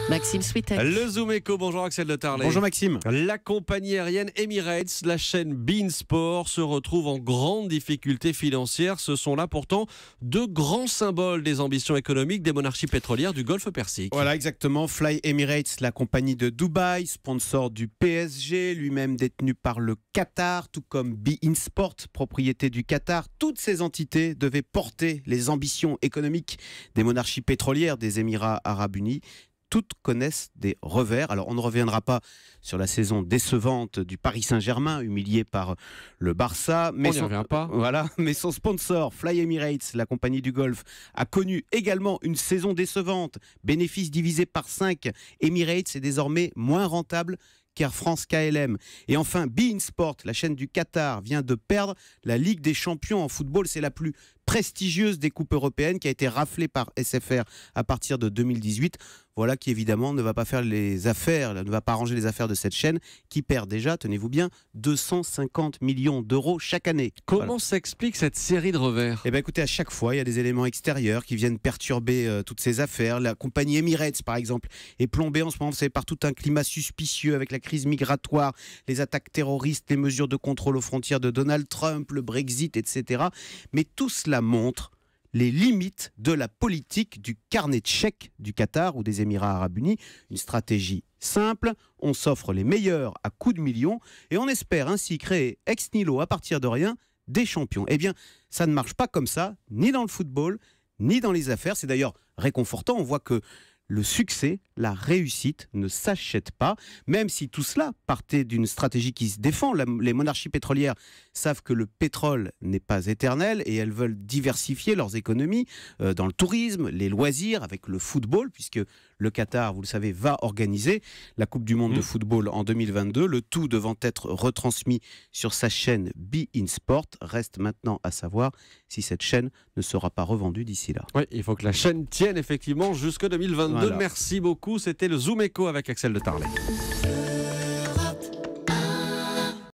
Maxime Switek. Le Zoom Eco, bonjour Axel de Tarlet. Bonjour Maxime. La compagnie aérienne Emirates, la chaîne beIN Sport, se retrouve en grande difficulté financière. Ce sont là pourtant deux grands symboles des ambitions économiques des monarchies pétrolières du Golfe Persique. Voilà, exactement. Fly Emirates, la compagnie de Dubaï, sponsor du PSG, lui-même détenu par le Qatar, tout comme beIN Sport, propriété du Qatar. Toutes ces entités devaient porter les ambitions économiques des monarchies pétrolières des Émirats Arabes Unis. Toutes connaissent des revers. Alors, on ne reviendra pas sur la saison décevante du Paris Saint-Germain, humilié par le Barça. Mais on n'y revient pas. Voilà, mais son sponsor, Fly Emirates, la compagnie du Golfe, a connu également une saison décevante. Bénéfice divisé par 5. Emirates est désormais moins rentable qu'Air France KLM. Et enfin, beIN Sport, la chaîne du Qatar, vient de perdre la Ligue des Champions en football. C'est la plus prestigieuse des coupes européennes qui a été raflée par SFR à partir de 2018. Voilà qui évidemment ne va pas faire les affaires, ne va pas arranger les affaires de cette chaîne qui perd déjà, tenez-vous bien, 250 millions d'euros chaque année. Comment s'explique cette série de revers ? Eh bien écoutez, à chaque fois, il y a des éléments extérieurs qui viennent perturber toutes ces affaires. La compagnie Emirates, par exemple, est plombée en ce moment, vous savez, par tout un climat suspicieux avec la crise migratoire, les attaques terroristes, les mesures de contrôle aux frontières de Donald Trump, le Brexit, etc. Mais tout cela montre les limites de la politique du carnet de chèques du Qatar ou des Émirats Arabes Unis. Une stratégie simple, on s'offre les meilleurs à coups de millions et on espère ainsi créer ex nihilo à partir de rien des champions. Eh bien, ça ne marche pas comme ça, ni dans le football, ni dans les affaires. C'est d'ailleurs réconfortant, on voit que le succès, la réussite ne s'achète pas, même si tout cela partait d'une stratégie qui se défend. Les monarchies pétrolières savent que le pétrole n'est pas éternel et elles veulent diversifier leurs économies dans le tourisme, les loisirs, avec le football, puisque le Qatar, vous le savez, va organiser la Coupe du Monde de football en 2022, le tout devant être retransmis sur sa chaîne beIN Sport. Reste maintenant à savoir si cette chaîne ne sera pas revendue d'ici là. Oui, il faut que la chaîne tienne effectivement jusque 2022. Voilà. Merci beaucoup, c'était le Zoom Eco avec Axel de Tarlet.